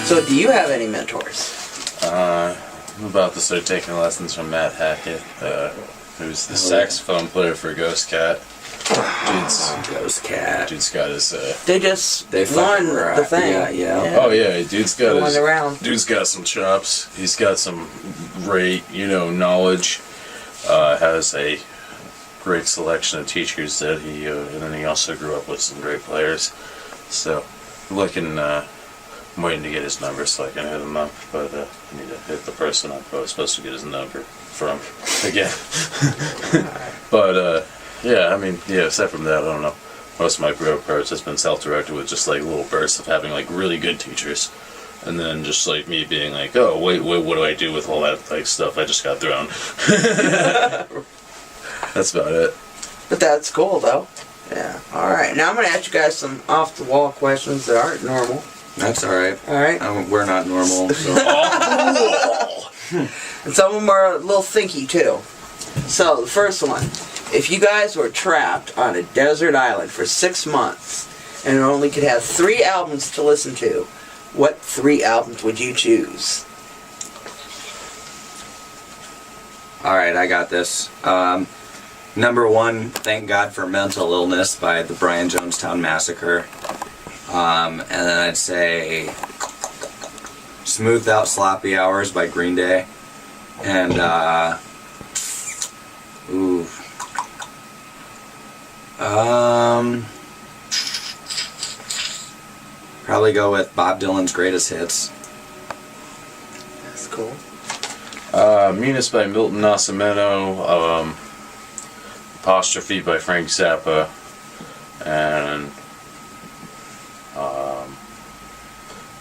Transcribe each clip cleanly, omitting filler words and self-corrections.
So, do you have any mentors? I'm about to start taking lessons from Matt Hackett, who's the saxophone player for Ghost Cat. Ghost Cat. Dude's got his. They won the thing. Yeah. Oh yeah, dude's got some chops. He's got some great, knowledge. Has a great selection of teachers that and then he also grew up with some great players. So, I'm waiting to get his number so I can hit him up, but I need to hit the person I was supposed to get his number from again. But aside from that, I don't know. Most of my growth approach has been self-directed with just like little bursts of having like really good teachers, and then just like me being like, oh wait, what do I do with all that like stuff I just got thrown? That's about it. But that's cool though. Yeah. All right. Now I'm gonna ask you guys some off-the-wall questions that aren't normal. That's all right. All right. We're not normal. So. And some of them are a little thinky too. So the first one: if you guys were trapped on a desert island for 6 months and only could have 3 albums to listen to, what 3 albums would you choose? All right, I got this. Number 1, Thank God for Mental Illness by the Brian Jonestown Massacre. And then I'd say Smoothed Out Sloppy Hours by Green Day. And, probably go with Bob Dylan's Greatest Hits. That's cool. Munis by Milton Nascimento, Apostrophe by Frank Zappa, and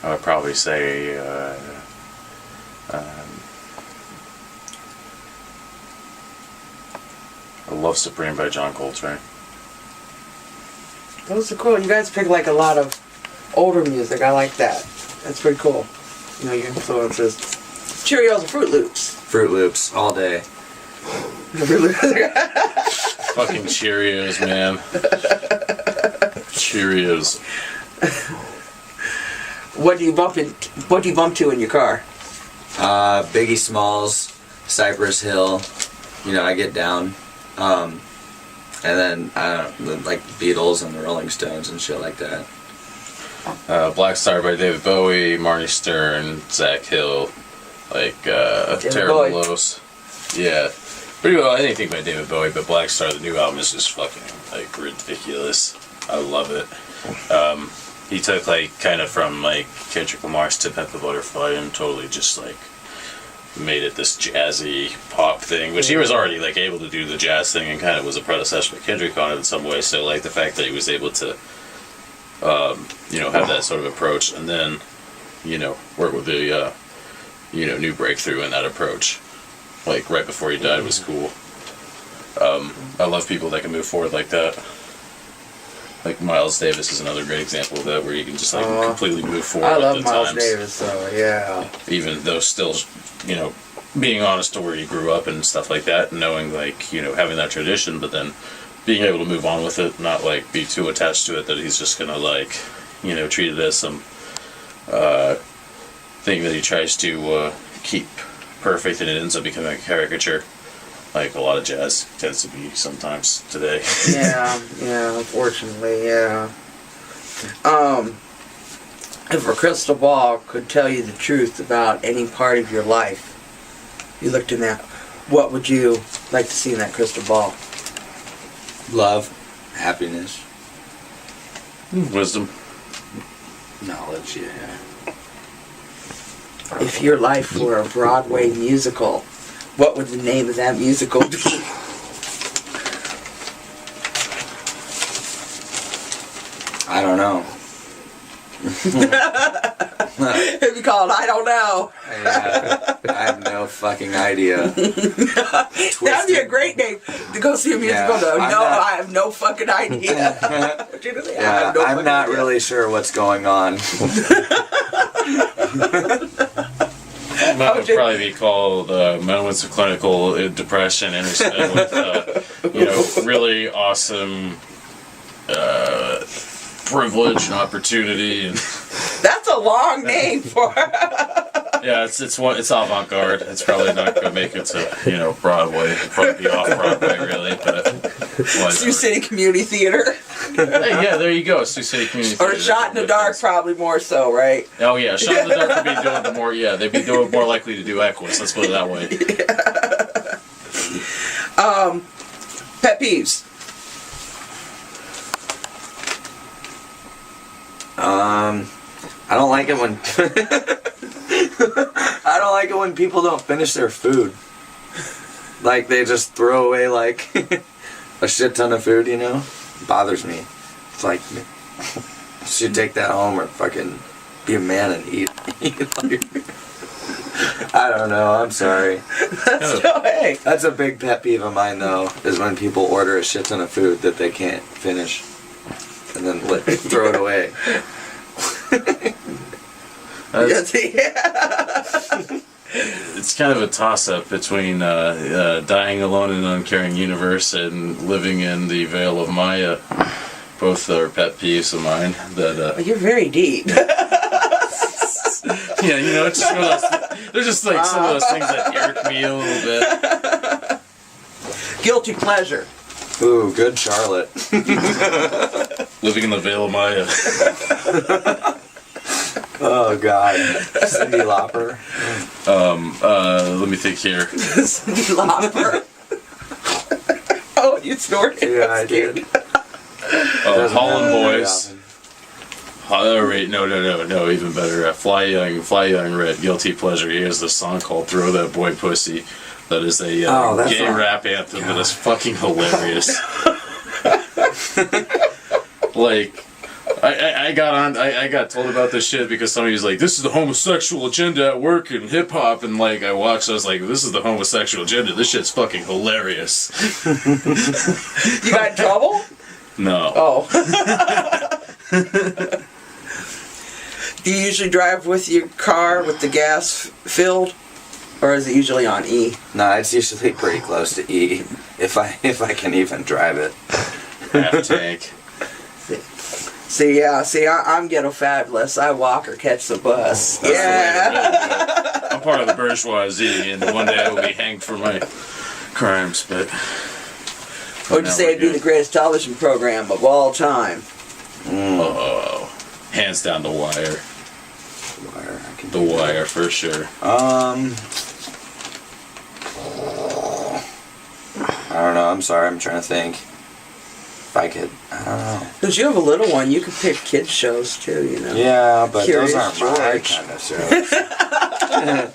I would probably say Love Supreme by John Coltrane. Those are cool. You guys pick like a lot of older music. I like that. That's pretty cool. Your influences. Cheerios or Fruit Loops? Fruit Loops, all day. Fucking Cheerios, man. Cheerios. What do you bump to in your car? Biggie Smalls, Cypress Hill. I get down. And then like Beatles and the Rolling Stones and shit like that. Black Star by David Bowie, Marty Stern, Zach Hill, Terrible Los. Yeah. Pretty well anything by David Bowie, but Black Star, the new album, is just fucking ridiculous. I love it. He took kind of from Kendrick Lamar's To Pimp a Butterfly and totally just made it this jazzy pop thing, which he was already able to do the jazz thing and kind of was a predecessor to Kendrick on it in some way. So the fact that he was able to have that sort of approach and then work with the new breakthrough in that approach right before he died was cool. I love people that can move forward like that. Miles Davis is another great example of that, where you can just completely move forward. I love Miles Davis, so yeah. Even though still, being honest to where he grew up and stuff like that, knowing having that tradition, but then being able to move on with it, not be too attached to it that he's just gonna treat it as some thing that he tries to keep perfect and it ends up becoming a caricature. Like a lot of jazz tends to be sometimes today. yeah, unfortunately, yeah. If a crystal ball could tell you the truth about any part of your life, you looked in that, what would you like to see in that crystal ball? Love, happiness, wisdom, knowledge, yeah. If your life were a Broadway musical, what would the name of that musical be? I don't know. It'd be called I Don't Know. Yeah, I have no fucking idea. That'd be a great name to go see a musical though. I have no fucking idea. I'm not really sure what's going on. That would probably be called Moments of Clinical Depression interspersed with, really awesome privilege and opportunity. And that's a long name for Yeah, it's avant-garde. It's probably not going to make it to, Broadway. It'll probably be off-Broadway, really, but whatever. Sioux City Community Theater. Hey, yeah, there you go. Sioux City Community Theater. Or Shot in the Dark, probably more so, right? Oh, yeah. Shot in the Dark would be doing the more, they'd be doing more likely to do Equus. Let's put it that way. Yeah. Pet peeves. I don't like it when I don't like it when people don't finish their food. Like they just throw away like a shit ton of food, It bothers me. It's like you should take that home or fucking be a man and eat. I don't know, I'm sorry. Hey. That's a big pet peeve of mine though, is when people order a shit ton of food that they can't finish and then throw it away. It's kind of a toss-up between dying alone in an uncaring universe and living in the Vale of Maya. Both are pet peeves of mine. You're very deep. Yeah, it's just one of those. They're just like some of those things that irk me a little bit. Guilty pleasure. Ooh, good Charlotte. Living in the Vale of Maya. Oh God, Cyndi Lauper. Let me think here. Cyndi Lauper. Oh, you snorted. Yeah, I did. Holland Boys. No, even better. Fly Young Red, Guilty Pleasure. He has this song called "Throw That Boy Pussy." That is a gay rap anthem that is fucking hilarious. Like. I got told about this shit because somebody was like, this is the homosexual agenda at work in hip hop, and like I watched, I was like, this is the homosexual agenda. This shit's fucking hilarious. You got in trouble? No. Oh. Do you usually drive with your car with the gas filled, or is it usually on E? No, it's usually pretty close to E, if I can even drive it. Half tank. See, I'm ghetto fabulous. I walk or catch the bus. That's yeah. the way to really do it. I'm part of the bourgeoisie, and one day I will be hanged for my crimes, but... What would you say would be the greatest television program of all time? Oh, hands down The Wire. The Wire, for sure. I don't know, I'm sorry, I'm trying to think. If I could, I don't know. Because you have a little one, you could pick kids shows too, Yeah, but Curious those aren't my George. kind of shows.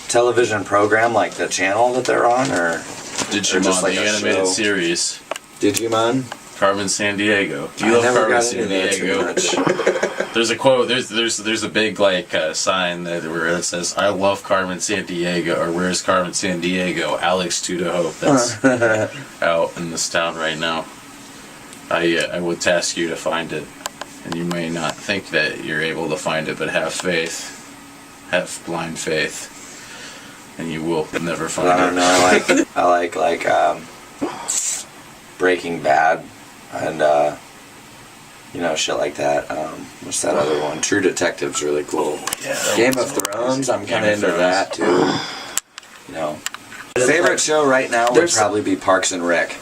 Television program, like the channel that they're on, or Digimon, just like the a animated show? series. Digimon? Carmen Sandiego. Do you I love never Carmen got into that too Sandiego? much. There's a quote. There's a big sign where it says, "I love Carmen Sandiego," or "Where's Carmen Sandiego?" Alex Tudehope. That's out in this town right now. I would task you to find it, and you may not think that you're able to find it, but have faith, have blind faith, and you will never find it. I don't know. I like Breaking Bad, and shit like that. What's that other one? True Detective's really cool. Yeah, Game of Thrones, I'm kind of into that too. Favorite show right now would probably be Parks and Rec.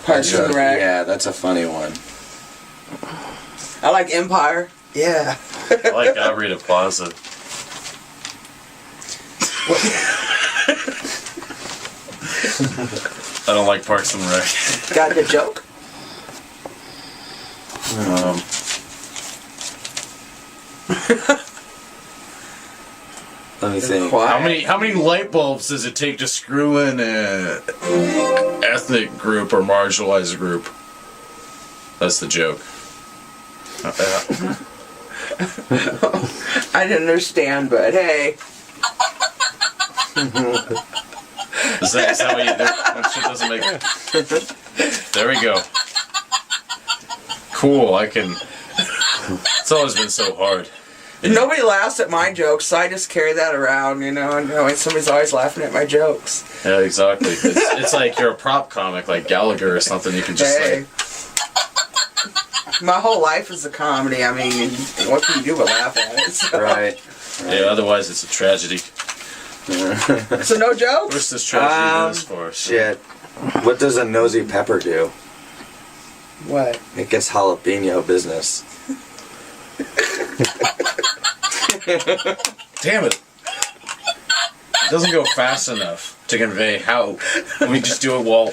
Parks and Rec. Yeah, that's a funny one. I like Empire. Yeah. I like Aubrey de Plaza. I don't like Parks and Rec. Got the joke? Let me think. How many light bulbs does it take to screw in a ethnic group or marginalized group? That's the joke. I didn't understand, but hey. Is that what you do when shit doesn't make... There we go. Cool, I can... It's always been so hard. Nobody laughs at my jokes, so I just carry that around, and somebody's always laughing at my jokes. Yeah, exactly. It's like you're a prop comic, like Gallagher or something. You can just My whole life is a comedy. I mean, what can you do but laugh at it? So. Right. Yeah, otherwise it's a tragedy. So no jokes? What's this tragedy is for? Shit. What does a nosy pepper do? What? It gets jalapeno business. Damn it. It doesn't go fast enough to convey how. Let me just do it while.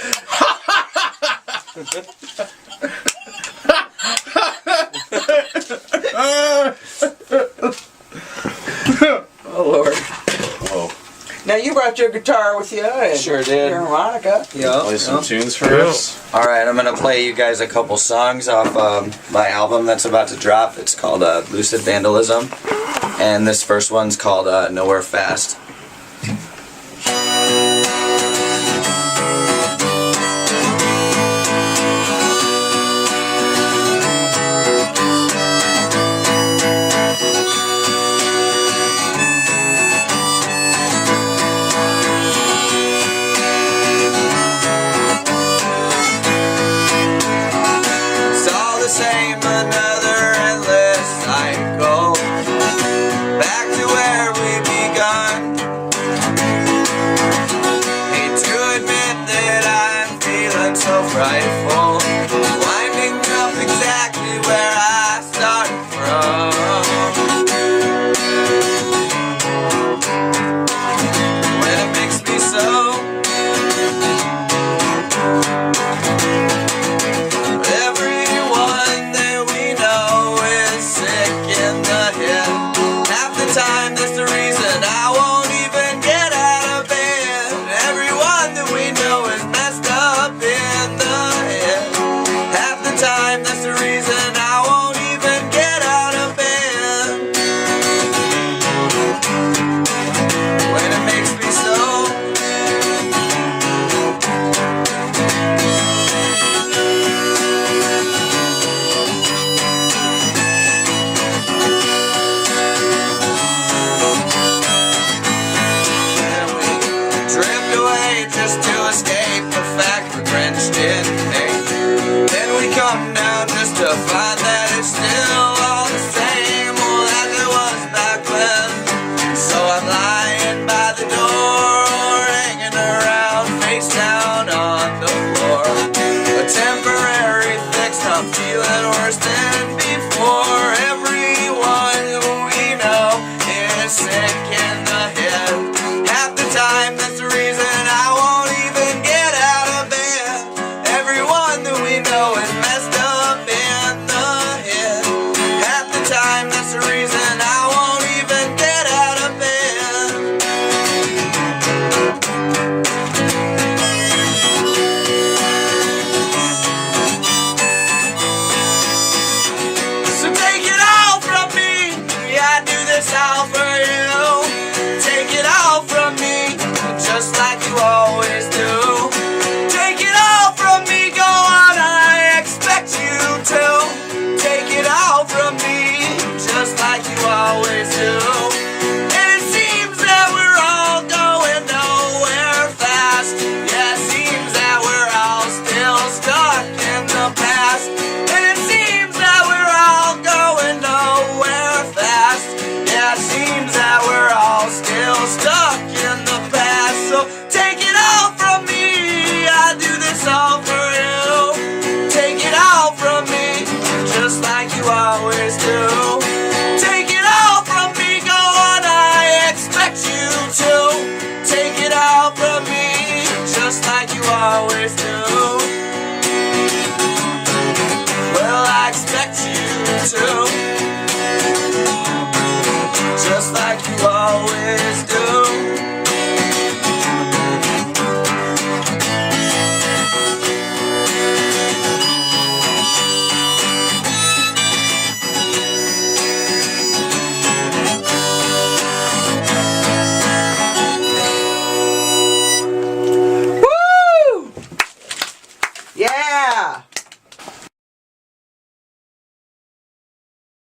Oh Lord. Whoa. Now you brought your guitar with you and Sure did. your harmonica. Yeah. Play some tunes for us. Alright, I'm gonna play you guys a couple songs off my album that's about to drop. It's called Lucid Vandalism. And this first one's called Nowhere Fast. Frightful, winding up exactly where I started from. When it makes me so, everyone that we know is sick in the head. Half the time that's the reason I won't even get out of bed. Everyone that we know is messed up in the time, that's the reason I won't even get out of bed. When it makes me so. And we drift away just to escape the fact we're drenched in hate. Then we come down just to find that it's still all the same as it was back when. So I'm lying by the door or hanging around face down on the floor. A temporary fix, I'm feeling worse than